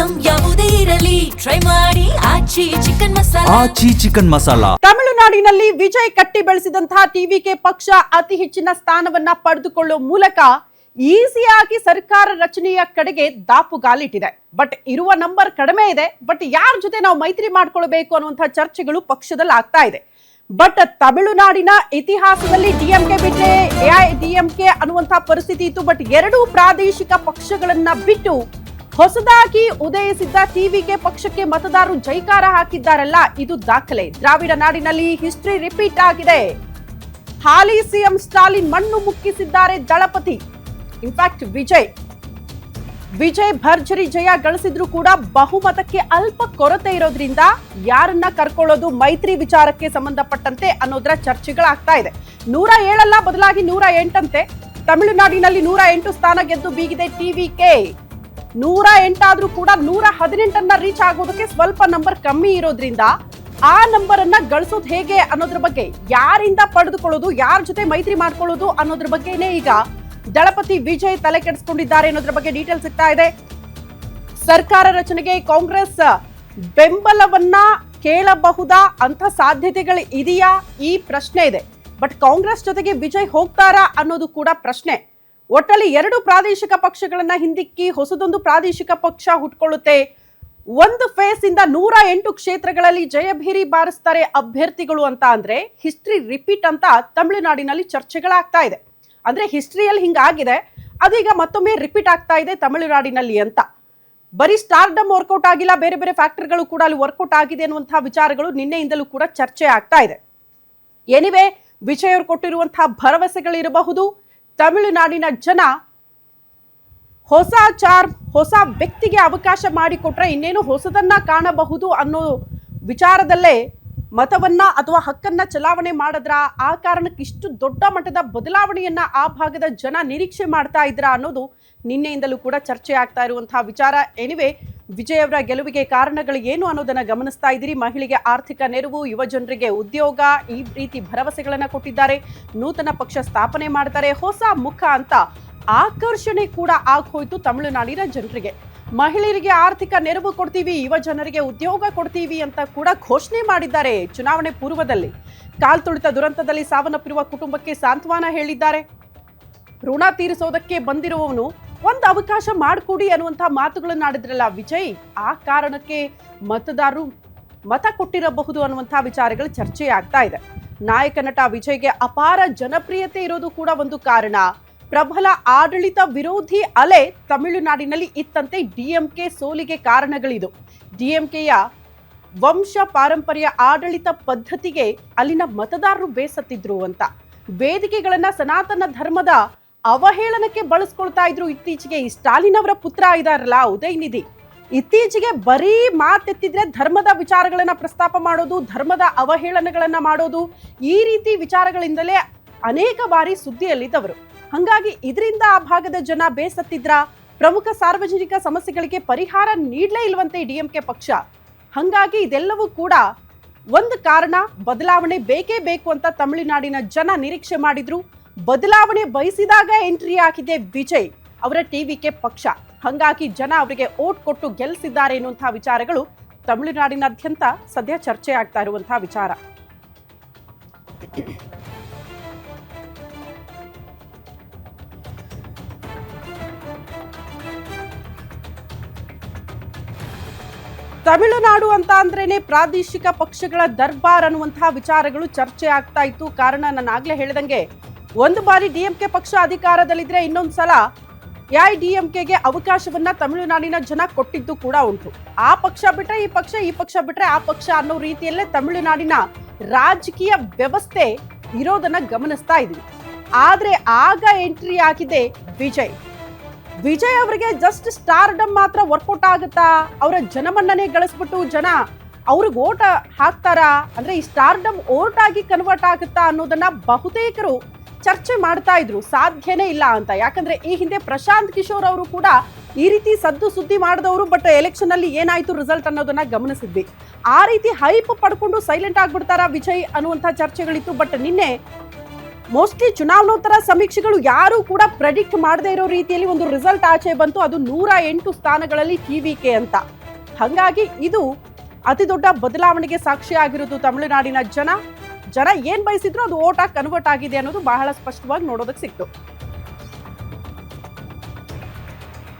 Item ಯಾವುದೇ ಇರಲಿ try ಮಾಡಿ ಆಚಿ ಚಿಕನ್ ಮಸಾಲಾ. ತಮಿಳುನಾಡಿನಲ್ಲಿ ವಿಜಯ್ ಕಟ್ಟಿ ಬೆಳೆಸಿದಂತಹ ಟಿವಿಕೆ ಪಕ್ಷ ಅತಿ ಹೆಚ್ಚಿನ ಸ್ಥಾನವನ್ನ ಪಡೆದುಕೊಳ್ಳುವ ಮೂಲಕ ಈಸಿಯಾಗಿ ಸರ್ಕಾರ ರಚನೆಯ ಕಡೆಗೆ ದಾಪುಗಾಲಿಟ್ಟಿದೆ. ಬಟ್ ಇರುವ ನಂಬರ್ ಕಡಿಮೆ ಇದೆ. ಬಟ್ ಯಾರ ಜೊತೆ ನಾವು ಮೈತ್ರಿ ಮಾಡ್ಕೊಳ್ಬೇಕು ಅನ್ನುವಂತಹ ಚರ್ಚೆಗಳು ಪಕ್ಷದಲ್ಲಿ ಆಗ್ತಾ ಇದೆ. ಬಟ್ ತಮಿಳುನಾಡಿನ ಇತಿಹಾಸದಲ್ಲಿ ಡಿಎಂಕೆ ಬಿಟ್ಟರೆ ಎಐಡಿಎಂಕೆ ಅನ್ನುವಂತಹ ಪರಿಸ್ಥಿತಿ ಇತ್ತು. ಬಟ್ ಎರಡೂ ಪ್ರಾದೇಶಿಕ ಪಕ್ಷಗಳನ್ನ ಬಿಟ್ಟು ಹೊಸದಾಗಿ ಉದಯಿಸಿದ್ದ ಟಿವಿಕೆ ಪಕ್ಷಕ್ಕೆ ಮತದಾರರು ಜೈಕಾರ ಹಾಕಿದ್ದಾರಲ್ಲ, ಇದು ದಾಖಲೆ. ದ್ರಾವಿಡ ನಾಡಿನಲ್ಲಿ ಹಿಸ್ಟ್ರಿ ರಿಪೀಟ್ ಆಗಿದೆ. ಹಾಲಿ ಸಿಎಂ ಸ್ಟಾಲಿನ್ ಮಣ್ಣು ಮುಕ್ಕಿಸಿದ್ದಾರೆ ದಳಪತಿ. ಇನ್ಫ್ಯಾಕ್ಟ್ ವಿಜಯ್ ಭರ್ಜರಿ ಜಯ ಗಳಿಸಿದ್ರು ಕೂಡ ಬಹುಮತಕ್ಕೆ ಅಲ್ಪ ಕೊರತೆ ಇರೋದ್ರಿಂದ ಯಾರನ್ನ ಕರ್ಕೊಳ್ಳೋದು ಮೈತ್ರಿ ವಿಚಾರಕ್ಕೆ ಸಂಬಂಧಪಟ್ಟಂತೆ ಅನ್ನೋದರ ಚರ್ಚೆಗಳಾಗ್ತಾ ಇದೆ. 107 ಅಲ್ಲ, ಬದಲಾಗಿ 108 ಅಂತೆ. ತಮಿಳುನಾಡಿನಲ್ಲಿ 108 ಸ್ಥಾನ ಗೆದ್ದು ಬೀಗಿದೆ ಟಿವಿಕೆ. 108 ಆದ್ರೂ ಕೂಡ 118 ರೀಚ್ ಆಗೋದಕ್ಕೆ ಸ್ವಲ್ಪ ನಂಬರ್ ಕಮ್ಮಿ ಇರೋದ್ರಿಂದ ಆ ನಂಬರ್ ಅನ್ನ ಗಳಿಸೋದು ಹೇಗೆ ಅನ್ನೋದ್ರ ಬಗ್ಗೆ, ಯಾರಿಂದ ಪಡೆದುಕೊಳ್ಳೋದು, ಯಾರ ಜೊತೆ ಮೈತ್ರಿ ಮಾಡ್ಕೊಳ್ಳೋದು ಅನ್ನೋದ್ರ ಬಗ್ಗೆನೇ ಈಗ ದಳಪತಿ ವಿಜಯ್ ತಲೆ ಕೆಡಿಸ್ಕೊಂಡಿದ್ದಾರೆ ಅನ್ನೋದ್ರ ಬಗ್ಗೆ ಡೀಟೇಲ್ ಸಿಗ್ತಾ ಇದೆ. ಸರ್ಕಾರ ರಚನೆಗೆ ಕಾಂಗ್ರೆಸ್ ಬೆಂಬಲವನ್ನ ಕೇಳಬಹುದಾ ಅಂತ ಸಾಧ್ಯತೆಗಳು ಇದೆಯಾ, ಈ ಪ್ರಶ್ನೆ ಇದೆ. ಬಟ್ ಕಾಂಗ್ರೆಸ್ ಜೊತೆಗೆ ವಿಜಯ್ ಹೋಗ್ತಾರಾ ಅನ್ನೋದು ಕೂಡ ಪ್ರಶ್ನೆ. ಒಟ್ಟಲ್ಲಿ ಎರಡು ಪ್ರಾದೇಶಿಕ ಪಕ್ಷಗಳನ್ನ ಹಿಂದಿಕ್ಕಿ ಹೊಸದೊಂದು ಪ್ರಾದೇಶಿಕ ಪಕ್ಷ ಹುಟ್ಕೊಳ್ಳುತ್ತೆ. ಒಂದು ಫೇಸ್ ಇಂದ 108 ಕ್ಷೇತ್ರಗಳಲ್ಲಿ ಜಯಭೇರಿ ಬಾರಿಸ್ತಾರೆ ಅಭ್ಯರ್ಥಿಗಳು ಅಂತ ಅಂದ್ರೆ ಹಿಸ್ಟ್ರಿ ರಿಪೀಟ್ ಅಂತ ತಮಿಳುನಾಡಿನಲ್ಲಿ ಚರ್ಚೆಗಳಾಗ್ತಾ ಇದೆ. ಅಂದ್ರೆ ಹಿಸ್ಟ್ರಿಯಲ್ಲಿ ಹಿಂಗಾಗಿದೆ, ಅದೀಗ ಮತ್ತೊಮ್ಮೆ ರಿಪೀಟ್ ಆಗ್ತಾ ಇದೆ ತಮಿಳುನಾಡಿನಲ್ಲಿ ಅಂತ. ಬರೀ ಸ್ಟಾರ್ಡಮ್ ವರ್ಕೌಟ್ ಆಗಿಲ್ಲ, ಬೇರೆ ಬೇರೆ ಫ್ಯಾಕ್ಟರ್ಗಳು ಕೂಡ ಅಲ್ಲಿ ವರ್ಕೌಟ್ ಆಗಿದೆ ಅನ್ನುವಂತಹ ವಿಚಾರಗಳು ನಿನ್ನೆಯಿಂದಲೂ ಕೂಡ ಚರ್ಚೆ ಆಗ್ತಾ ಇದೆ. ಎನಿವೆ, ವಿಜಯ್ ಅವರು ಕೊಟ್ಟಿರುವಂತಹ ಭರವಸೆಗಳಿರಬಹುದು. ತಮಿಳುನಾಡಿನ ಜನ ಹೊಸ ವ್ಯಕ್ತಿಗೆ ಅವಕಾಶ ಮಾಡಿಕೊಟ್ರೆ ಇನ್ನೇನು ಹೊಸದನ್ನ ಕಾಣಬಹುದು ಅನ್ನೋ ವಿಚಾರದಲ್ಲೇ ಮತವನ್ನ ಅಥವಾ ಹಕ್ಕನ್ನ ಚಲಾವಣೆ ಮಾಡಿದ್ರ, ಆ ಕಾರಣಕ್ಕೆ ಇಷ್ಟು ದೊಡ್ಡ ಮಟ್ಟದ ಬದಲಾವಣೆಯನ್ನ ಆ ಭಾಗದ ಜನ ನಿರೀಕ್ಷೆ ಮಾಡ್ತಾ ಇದ್ರ ಅನ್ನೋದು ನಿನ್ನೆಯಿಂದಲೂ ಕೂಡ ಚರ್ಚೆ ಆಗ್ತಾ ಇರುವಂತಹ ವಿಚಾರ. ಎನಿವೆ, ವಿಜಯ್ ಅವರ ಗೆಲುವಿಗೆ ಕಾರಣಗಳು ಏನು ಅನ್ನೋದನ್ನ ಗಮನಿಸ್ತಾ ಇದ್ದೀರಿ. ಮಹಿಳೆಗೆ ಆರ್ಥಿಕ ನೆರವು, ಯುವ ಜನರಿಗೆ ಉದ್ಯೋಗ, ಈ ರೀತಿ ಭರವಸೆಗಳನ್ನ ಕೊಟ್ಟಿದ್ದಾರೆ. ನೂತನ ಪಕ್ಷ ಸ್ಥಾಪನೆ ಮಾಡ್ತಾರೆ, ಹೊಸ ಮುಖ ಅಂತ ಆಕರ್ಷಣೆ ಕೂಡ ಆಗೋಯ್ತು ತಮಿಳುನಾಡಿನ ಜನರಿಗೆ. ಮಹಿಳೆಯರಿಗೆ ಆರ್ಥಿಕ ನೆರವು ಕೊಡ್ತೀವಿ, ಯುವ ಜನರಿಗೆ ಉದ್ಯೋಗ ಕೊಡ್ತೀವಿ ಅಂತ ಕೂಡ ಘೋಷಣೆ ಮಾಡಿದ್ದಾರೆ. ಚುನಾವಣೆ ಪೂರ್ವದಲ್ಲಿ ಕಾಲ್ತುಳಿತ ದುರಂತದಲ್ಲಿ ಸಾವನ್ನಪ್ಪಿರುವ ಕುಟುಂಬಕ್ಕೆ ಸಾಂತ್ವನ ಹೇಳಿದ್ದಾರೆ. ಋಣ ತೀರಿಸೋದಕ್ಕೆ ಬಂದಿರುವವನು ಒಂದು ಅವಕಾಶ ಮಾಡಿಕೊಡಿ ಅನ್ನುವಂತಹ ಮಾತುಗಳನ್ನು ಆಡಿದ್ರಲ್ಲ ವಿಜಯ್, ಆ ಕಾರಣಕ್ಕೆ ಮತದಾರರು ಮತ ಕೊಟ್ಟಿರಬಹುದು ಅನ್ನುವಂತಹ ವಿಚಾರಗಳು ಚರ್ಚೆ ಆಗ್ತಾ ಇದೆ. ನಾಯಕ ನಟ ವಿಜಯ್ಗೆ ಅಪಾರ ಜನಪ್ರಿಯತೆ ಇರೋದು ಕೂಡ ಒಂದು ಕಾರಣ. ಪ್ರಬಲ ಆಡಳಿತ ವಿರೋಧಿ ಅಲೆ ತಮಿಳುನಾಡಿನಲ್ಲಿ ಇತ್ತಂತೆ. ಡಿಎಂಕೆ ಸೋಲಿಗೆ ಕಾರಣಗಳಿದು. ಡಿಎಂಕೆಯ ವಂಶ ಪಾರಂಪರ್ಯ ಆಡಳಿತ ಪದ್ಧತಿಗೆ ಅಲ್ಲಿನ ಮತದಾರರು ಬೇಸತ್ತಿದ್ರು ಅಂತ. ವೇದಿಕೆಗಳನ್ನ ಸನಾತನ ಧರ್ಮದ ಅವಹೇಳನಕ್ಕೆ ಬಳಸ್ಕೊಳ್ತಾ ಇದ್ರು. ಇತ್ತೀಚೆಗೆ ಈ ಸ್ಟಾಲಿನ್ ಅವರ ಪುತ್ರ ಇದಾರಲ್ಲ ಉದಯನಿಧಿ, ಇತ್ತೀಚೆಗೆ ಬರೀ ಮಾತೆತ್ತಿದ್ರೆ ಧರ್ಮದ ವಿಚಾರಗಳನ್ನ ಪ್ರಸ್ತಾಪ ಮಾಡೋದು, ಧರ್ಮದ ಅವಹೇಳನಗಳನ್ನ ಮಾಡೋದು, ಈ ರೀತಿ ವಿಚಾರಗಳಿಂದಲೇ ಅನೇಕ ಬಾರಿ ಸುದ್ದಿಯಲ್ಲಿದ್ದವರು. ಹಂಗಾಗಿ ಇದರಿಂದ ಆ ಭಾಗದ ಜನ ಬೇಸತ್ತಿದ್ರ. ಪ್ರಮುಖ ಸಾರ್ವಜನಿಕ ಸಮಸ್ಯೆಗಳಿಗೆ ಪರಿಹಾರ ನೀಡಲೇ ಇಲ್ವಂತೆ ಡಿಎಂಕೆ ಪಕ್ಷ. ಹಂಗಾಗಿ ಇದೆಲ್ಲವೂ ಕೂಡ ಒಂದು ಕಾರಣ. ಬದಲಾವಣೆ ಬೇಕೇ ಬೇಕು ಅಂತ ತಮಿಳುನಾಡಿನ ಜನ ನಿರೀಕ್ಷೆ ಮಾಡಿದ್ರು. ಬದಲಾವಣೆ ಬಯಸಿದಾಗ ಎಂಟ್ರಿ ಹಾಕಿದೆ ವಿಜಯ್ ಅವರ ಟಿವಿಕೆ ಪಕ್ಷ. ಹಂಗಾಗಿ ಜನ ಅವರಿಗೆ ಓಟ್ ಕೊಟ್ಟು ಗೆಲ್ಲಿಸಿದ್ದಾರೆ ಎನ್ನುವಂತಹ ವಿಚಾರಗಳು ತಮಿಳುನಾಡಿನಾದ್ಯಂತ ಸದ್ಯ ಚರ್ಚೆ ಆಗ್ತಾ ಇರುವಂತಹ ವಿಚಾರ. ತಮಿಳುನಾಡು ಅಂತ ಅಂದ್ರೇನೆ ಪ್ರಾದೇಶಿಕ ಪಕ್ಷಗಳ ದರ್ಬಾರ್ ಅನ್ನುವಂತಹ ವಿಚಾರಗಳು ಚರ್ಚೆ ಆಗ್ತಾ ಇತ್ತು. ಕಾರಣ ನಾನು ಆಗ್ಲೇ ಹೇಳಿದಂಗೆ, ಒಂದು ಬಾರಿ ಡಿಎಂಕೆ ಪಕ್ಷ ಅಧಿಕಾರದಲ್ಲಿದ್ರೆ ಇನ್ನೊಂದ್ಸಲ ಎಐಡಿಎಂಕೆಗೆ ಅವಕಾಶವನ್ನ ತಮಿಳುನಾಡಿನ ಜನ ಕೊಟ್ಟಿದ್ದು ಕೂಡ ಉಂಟು. ಆ ಪಕ್ಷ ಬಿಟ್ರೆ ಈ ಪಕ್ಷ, ಈ ಪಕ್ಷ ಬಿಟ್ರೆ ಆ ಪಕ್ಷ ಅನ್ನೋ ರೀತಿಯಲ್ಲೇ ತಮಿಳುನಾಡಿನ ರಾಜಕೀಯ ವ್ಯವಸ್ಥೆ ಇರೋದನ್ನ ಗಮನಿಸ್ತಾ ಇದ್ವಿ. ಆದ್ರೆ ಆಗ ಎಂಟ್ರಿ ಆಗಿದೆ ವಿಜಯ್ ಅವರಿಗೆ ಜಸ್ಟ್ ಸ್ಟಾರ್ಡಮ್ ಮಾತ್ರ ವರ್ಕೌಟ್ ಆಗುತ್ತಾ, ಅವರ ಜನಮನ್ನಣೆ ಗಳಿಸ್ಬಿಟ್ಟು ಜನ ಅವ್ರಿಗೆ ಓಟ್ ಹಾಕ್ತಾರಾ, ಅಂದ್ರೆ ಈ ಸ್ಟಾರ್ಡಮ್ ಓಟ್ ಆಗಿ ಕನ್ವರ್ಟ್ ಆಗುತ್ತಾ ಅನ್ನೋದನ್ನ ಬಹುತೇಕರು ಚರ್ಚೆ ಮಾಡ್ತಾ ಇದ್ರು. ಸಾಧ್ಯನೇ ಇಲ್ಲ ಅಂತ. ಯಾಕಂದ್ರೆ ಈ ಹಿಂದೆ ಪ್ರಶಾಂತ್ ಕಿಶೋರ್ ಅವರು ಕೂಡ ಈ ರೀತಿ ಸದ್ದು ಸುದ್ದಿ ಮಾಡಿದವರು. ಬಟ್ ಎಲೆಕ್ಷನ್ ಅಲ್ಲಿ ಏನಾಯ್ತು ರಿಸಲ್ಟ್ ಅನ್ನೋದನ್ನ ಗಮನಿಸಿದ್ವಿ. ಆ ರೀತಿ ಹೈಪ್ ಪಡ್ಕೊಂಡು ಸೈಲೆಂಟ್ ಆಗ್ಬಿಡ್ತಾರ ವಿಜಯ್ ಅನ್ನುವಂಥ ಚರ್ಚೆಗಳಿತ್ತು. ಬಟ್ ನಿನ್ನೆ ಮೋಸ್ಟ್ಲಿ ಚುನಾವಣೋತ್ತರ ಸಮೀಕ್ಷೆಗಳು ಯಾರು ಕೂಡ ಪ್ರೆಡಿಕ್ಟ್ ಮಾಡದೇ ಇರೋ ರೀತಿಯಲ್ಲಿ ಒಂದು ರಿಸಲ್ಟ್ ಆಚೆ ಬಂತು, ಅದು 108 ಸ್ಥಾನಗಳಲ್ಲಿ ಟಿವಿಕೆ ಅಂತ. ಹಾಗಾಗಿ ಇದು ಅತಿ ದೊಡ್ಡ ಬದಲಾವಣೆಗೆ ಸಾಕ್ಷಿ ಆಗಿರೋದು. ತಮಿಳುನಾಡಿನ ಜನ ಏನ್ ಬಯಸಿದ್ರು ಅದು ಓಟಾಗಿ ಕನ್ವರ್ಟ್ ಆಗಿದೆ ಅನ್ನೋದು ಬಹಳ ಸ್ಪಷ್ಟವಾಗಿ ನೋಡೋದಕ್ಕೆ ಸಿಕ್ತು.